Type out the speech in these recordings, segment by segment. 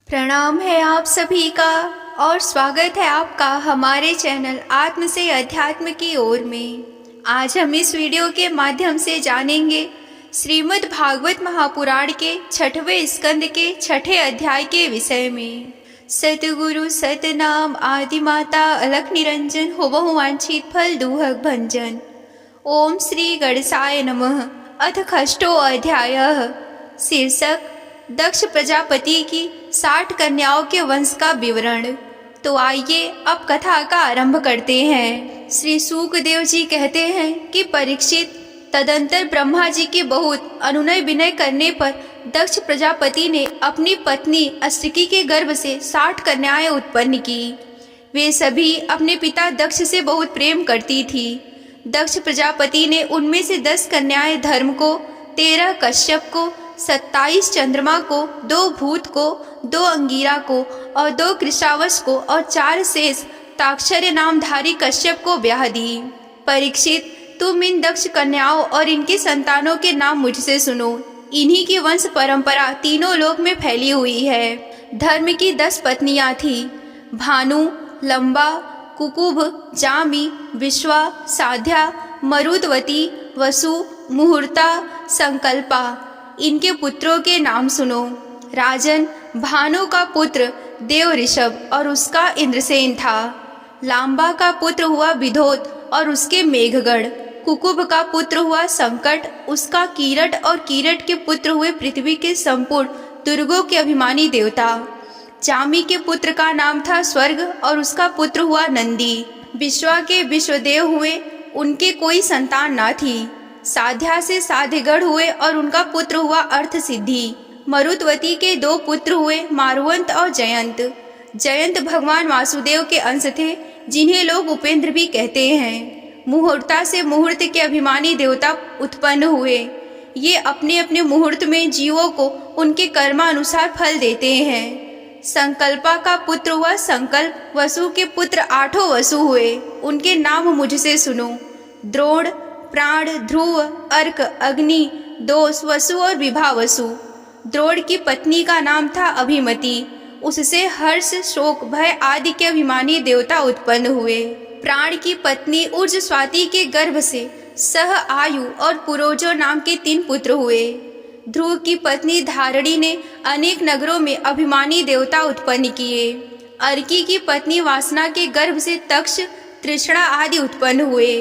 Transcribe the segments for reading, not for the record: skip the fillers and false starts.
प्रणाम है आप सभी का और स्वागत है आपका हमारे चैनल आत्म से अध्यात्म की ओर में। आज हम इस वीडियो के माध्यम से जानेंगे श्रीमद् भागवत महापुराण के 6वें स्कंद के 6ठे अध्याय के विषय में। सतगुरु सतनाम आदि माता अलख निरंजन होबहु वांछित फल दूहक भंजन। ओम श्री गणेशाय नमः। अथ षष्ठो अध्यायः। शीर्षक दक्ष प्रजापति की 60 कन्याओं के वंश का विवरण। तो आइए अब कथा का आरंभ करते हैं। श्री सूकदेव जी कहते हैं कि परीक्षित, तदंतर ब्रह्मा जी के बहुत अनुनय विनय करने पर दक्ष प्रजापति ने अपनी पत्नी अस्तिकी के गर्भ से 60 कन्याएं उत्पन्न की। वे सभी अपने पिता दक्ष से बहुत प्रेम करती थी। दक्ष प्रजापति ने उनमें से 10 कन्याएं धर्म को, 13 कश्यप को, 27 चंद्रमा को, 2 भूत को, 2 अंगीरा को और 2 कृशावस को और 4 शेष ताक्षर्य नामधारी कश्यप को ब्याह दी। परीक्षित, तुम इन दक्ष कन्याओं और इनके संतानों के नाम मुझसे सुनो। इन्हीं की वंश परंपरा तीनों लोक में फैली हुई है। धर्म की 10 पत्नियां थी, भानु, लंबा, कुकुभ, जामी, विश्वा, साध्या, मरुदवती, वसु, मुहूर्ता, संकल्पा। इनके पुत्रों के नाम सुनो। राजन, भानु का पुत्र देव ऋषभ और उसका इंद्रसेन था। लांबा का पुत्र हुआ विधोत और उसके मेघगढ़। कुकुभ का पुत्र हुआ संकट, उसका कीरट और कीरट के पुत्र हुए पृथ्वी के संपूर्ण दुर्गों के अभिमानी देवता। जामी के पुत्र का नाम था स्वर्ग और उसका पुत्र हुआ नंदी। विश्वा के विश्वदेव हुए, उनके कोई संतान ना थी। साध्या से साध्यगढ़ हुए और उनका पुत्र हुआ अर्थ सिद्धि। मरुत्वती के 2 पुत्र हुए, मारुवंत और जयंत। जयंत भगवान वासुदेव के अंश थे, जिन्हें लोग उपेंद्र भी कहते हैं। मुहूर्ता से मुहूर्त के अभिमानी देवता उत्पन्न हुए। ये अपने अपने मुहूर्त में जीवों को उनके कर्मानुसार फल देते हैं। संकल्पा का पुत्र हुआ संकल्प। वसु के पुत्र 8 वसु हुए, उनके नाम मुझसे सुनो। द्रोण, प्राण, ध्रुव, अर्क, अग्नि, दोष, वसु और विभा वसु। द्रोण की पत्नी का नाम था अभिमति। उससे हर्ष, शोक, भय आदि के अभिमानी देवता उत्पन्न हुए। प्राण की पत्नी ऊर्ज स्वाति के गर्भ से सह, आयु और पुरोजो नाम के 3 पुत्र हुए। ध्रुव की पत्नी धारणी ने अनेक नगरों में अभिमानी देवता उत्पन्न किए। अर्की की पत्नी वासना के गर्भ से तक्ष, तृष्णा आदि उत्पन्न हुए।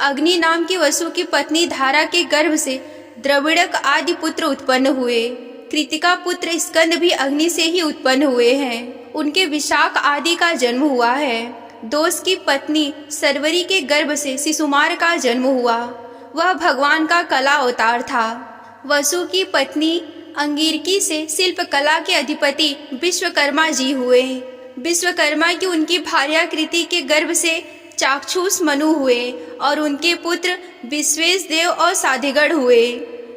अग्नि नाम की वसु की पत्नी धारा के गर्भ से द्रविड़क आदि पुत्र उत्पन्न हुए। कृतिका पुत्र स्कंद भी अग्नि से ही उत्पन्न हुए हैं। उनके विशाख आदि का जन्म हुआ है। दोष की पत्नी सरवरी के गर्भ से शिशुमार का जन्म हुआ। वह भगवान का कला अवतार था। वसु की पत्नी अंगीरकी से शिल्प कला के अधिपति विश्वकर्मा जी हुए। विश्वकर्मा की उनकी भार्या कृति के गर्भ से चाक्षुष मनु हुए और उनके पुत्र विश्वेश देव और साध्यगढ़ हुए।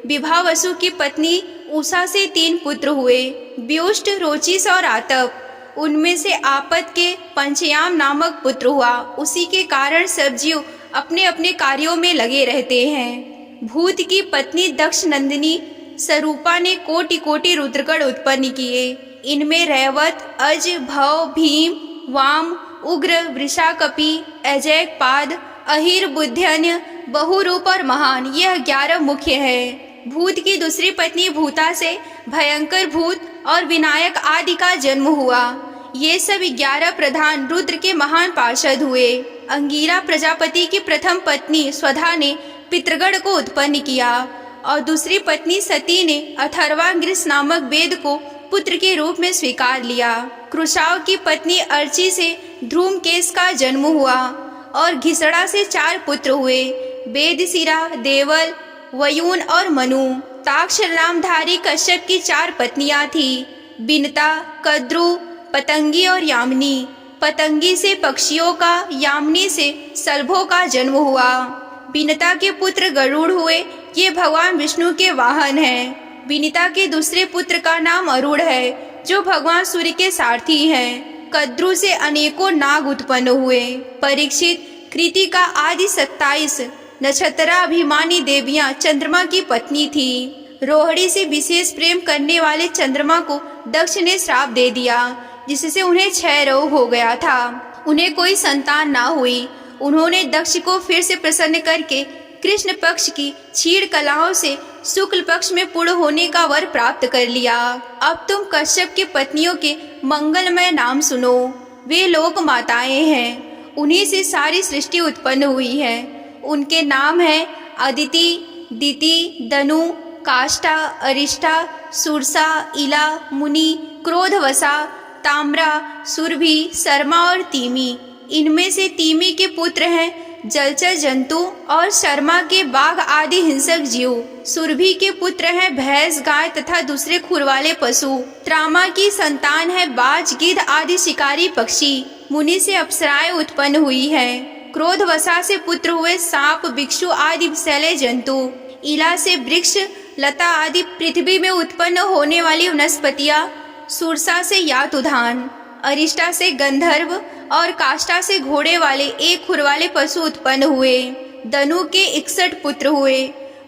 विभा वसु की पत्नी उषा से 3 पुत्र हुए, व्युष्ट, रोचिस और आतप। उनमें से आपत के पंचयाम नामक पुत्र हुआ। उसी के कारण सब जीव अपने अपने कार्यों में लगे रहते हैं। भूत की पत्नी दक्ष नंदिनी स्वरूपा ने कोटि कोटि रुद्रगण उत्पन्न किए। इनमें रैवत, अज, भव, भीम, वाम, उग्र, वृषाकपि, अजय, पाद, अहिर, बुद्ध्यन्य, बहुरूप और महान, यह 11 मुख्य है। भूत की दूसरी पत्नी भूता से भयंकर भूत और विनायक आदि का जन्म हुआ। ये सब 11 प्रधान रुद्र के महान पार्षद हुए। अंगीरा प्रजापति की प्रथम पत्नी स्वधा ने पितृगण को उत्पन्न किया और दूसरी पत्नी सती ने अथर्वांगिरस नामक वेद को पुत्र के रूप में स्वीकार लिया। कृशाव की पत्नी अर्ची से ध्रुमकेश का जन्म हुआ और घिसड़ा से 4 पुत्र हुए, वेदशिरा, देवल, वयून और मनु। ताक्ष नामधारी कश्यप की 4 पत्नियां थी, बिनता, कद्रु, पतंगी और यामिनी। पतंगी से पक्षियों का, यामिनी से सलभों का जन्म हुआ। बिनता के पुत्र गरुड़ हुए, ये भगवान विष्णु के वाहन हैं। विनीता के दूसरे पुत्र का नाम अरुण है, जो भगवान सूर्य के सारथी हैं। कद्रु से अनेकों नाग उत्पन्न हुए। परीक्षित, कृति का आदि 27 नक्षत्राभिमानी देवियां चंद्रमा की पत्नी थी। रोहिणी से विशेष प्रेम करने वाले चंद्रमा को दक्ष ने श्राप दे दिया, जिससे उन्हें क्षय रोग हो गया था। उन्हें कोई संतान ना हुई। उन्होंने दक्ष को फिर से प्रसन्न करके कृष्ण पक्ष की क्षीण कलाओं से शुक्ल पक्ष में पूर्ण होने का वर प्राप्त कर लिया। अब तुम कश्यप की पत्नियों के मंगलमय नाम सुनो। वे लोक माताएं हैं, उन्हीं से सारी सृष्टि उत्पन्न हुई है। उनके नाम हैं अदिति, दिति, दनु, काष्ठा, अरिष्ठा, सुरसा, इला, मुनि, क्रोधवसा, ताम्रा, सुरभि, शर्मा और तीमी। इनमें से तीमी के पुत्र हैं जलचर जंतु और शर्मा के बाघ आदि हिंसक जीव। सुरभि के पुत्र हैं भैंस, गाय तथा दूसरे खुर वाले पशु। त्रामा की संतान है बाज, गिद्ध आदि शिकारी पक्षी। मुनि से अप्सराएं उत्पन्न हुई हैं। क्रोधवसा से पुत्र हुए सांप, बिच्छू आदि विषैले जंतु। इला से वृक्ष, लता आदि पृथ्वी में उत्पन्न होने वाली वनस्पतियां। सुरसा से यातुधान, अरिष्टा से गंधर्व और काष्ठा से घोड़े वाले एक खुर वाले पशु उत्पन्न हुए। दनु के 61 पुत्र हुए।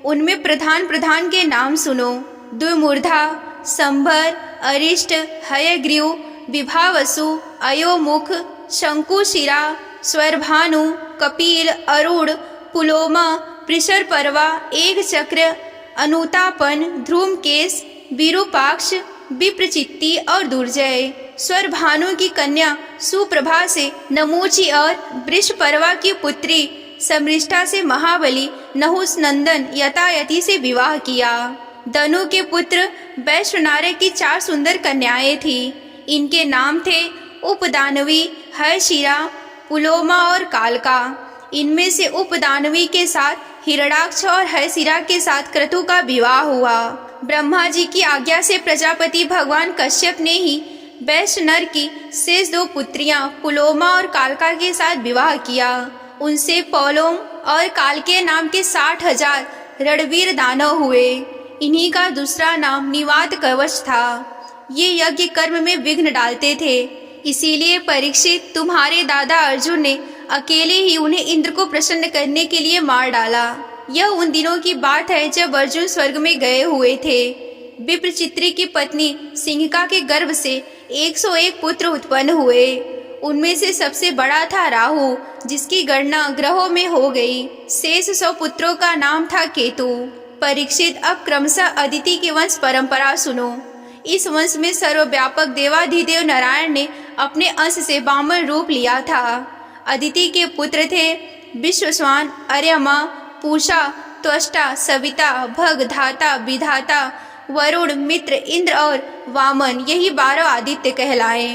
उनमें प्रधान प्रधान के नाम सुनो। द्विमूर्धा, संभर, अरिष्ट, हयग्रीव, विभावसु, अयोमुख, शंकुशिरा, स्वरभानु, कपिल, अरुण, पुलोमा, पृषरपर्वा, एक चक्र, अनुतापन, ध्रुमकेश, विरूपाक्ष, विप्रचित्ति और दुर्जय। स्वरभानु की कन्या सुप्रभा से नमूची और वृषपर्वा की पुत्री समृष्टा से महाबली नहुस नंदन यतायति से विवाह किया। दनु के पुत्र वैश्वनार्य की 4 सुंदर कन्याएं थी। इनके नाम थे उपदानवी, हयशिरा, पुलोमा और कालका। इनमें से उपदानवी के साथ हिरणाक्ष और हयशिरा के साथ क्रतु का विवाह हुआ। ब्रह्मा जी की आज्ञा से प्रजापति भगवान कश्यप ने ही वैश्वनर की शेष 2 पुत्रियां पुलोमा और कालका के साथ विवाह किया। उनसे पौलोम और कालके नाम के 60,000 रणवीर दानव हुए। इन्हीं का दूसरा नाम निवात कवच था। ये यज्ञ कर्म में विघ्न डालते थे, इसीलिए परीक्षित तुम्हारे दादा अर्जुन ने अकेले ही उन्हें इंद्र को प्रसन्न करने के लिए मार डाला। यह उन दिनों की बात है जब अर्जुन स्वर्ग में गए हुए थे। विप्रचित्री की पत्नी सिंहिका के गर्भ से 101 पुत्र उत्पन्न हुए। उनमें से सबसे बड़ा था राहु, जिसकी गणना ग्रहों में हो गई। शेष 100 पुत्रों का नाम था केतु। परीक्षित, अब क्रमशः अदिति की वंश परंपरा सुनो। इस वंश में सर्वव्यापक देवाधिदेव नारायण ने अपने अंश से वामन रूप लिया था। अदिति के पुत्र थे विश्वस्वान, अर्यमा, पूषा, त्वष्टा, सविता, भग, धाता, विधाता, वरुण, मित्र, इंद्र और वामन। यही 12 आदित्य कहलाए।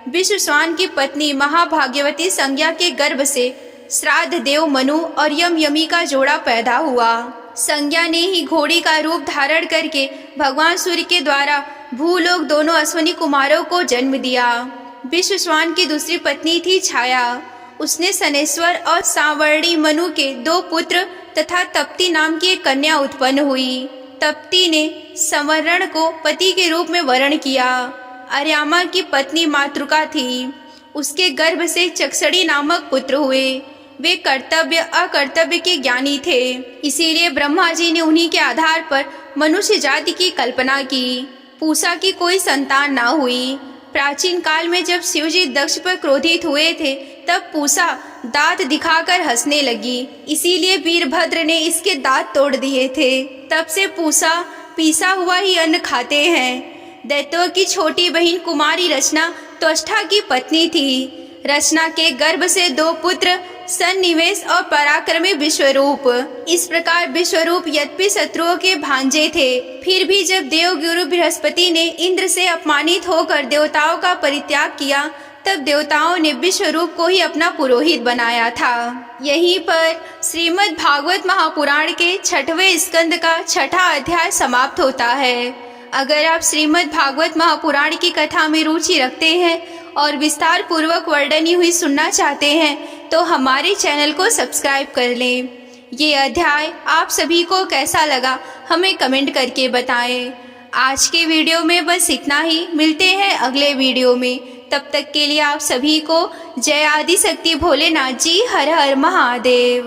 विश्वस्वान की पत्नी महाभाग्यवती संज्ञा के गर्भ से श्राद्ध देव मनु और यमी का जोड़ा पैदा हुआ। संज्ञा ने ही घोड़ी का रूप धारण करके भगवान सूर्य के द्वारा भूलोक दोनों अश्विनी कुमारों को जन्म दिया। विश्वस्वान की दूसरी पत्नी थी छाया। उसने सनेश्वर और सांवर्णी मनु के 2 पुत्र तथा तप्ती नाम की एक कन्या उत्पन्न हुई। तप्ती ने संवरण को पति के रूप में वरण किया। अर्यामा की पत्नी मातृका थी। उसके गर्भ से चक्षड़ी नामक पुत्र हुए। वे कर्तव्य अकर्तव्य के ज्ञानी थे, इसीलिए ब्रह्मा जी ने उन्हीं के आधार पर मनुष्य जाति की कल्पना की। पूषा की कोई संतान ना हुई। प्राचीन काल में जब शिवजी दक्ष पर क्रोधित हुए थे, तब पूषा दांत दिखाकर हंसने लगी, इसीलिए वीरभद्र ने इसके दांत तोड़ दिए थे। तब से पूषा पीसा हुआ ही अन्न खाते हैं। दैत्यों की छोटी बहन कुमारी रचना त्वष्टा की पत्नी थी। रचना के गर्भ से 2 पुत्र सन्निवेश और पराक्रमी विश्वरूप। इस प्रकार विश्वरूप यद्यपि शत्रुओं के भांजे थे, फिर भी जब देवगुरु बृहस्पति ने इंद्र से अपमानित होकर देवताओं का परित्याग किया, तब देवताओं ने विश्वरूप को ही अपना पुरोहित बनाया था। यहीं पर श्रीमद् भागवत महापुराण के 6वें स्कंद का 6ठा अध्याय समाप्त होता है। अगर आप श्रीमद् भागवत महापुराण की कथा में रुचि रखते हैं और विस्तार पूर्वक वर्णनी हुई सुनना चाहते हैं, तो हमारे चैनल को सब्सक्राइब कर लें। ये अध्याय आप सभी को कैसा लगा हमें कमेंट करके बताएं। आज के वीडियो में बस इतना ही। मिलते हैं अगले वीडियो में। तब तक के लिए आप सभी को जय आदि शक्ति भोलेनाथ जी। हर हर महादेव।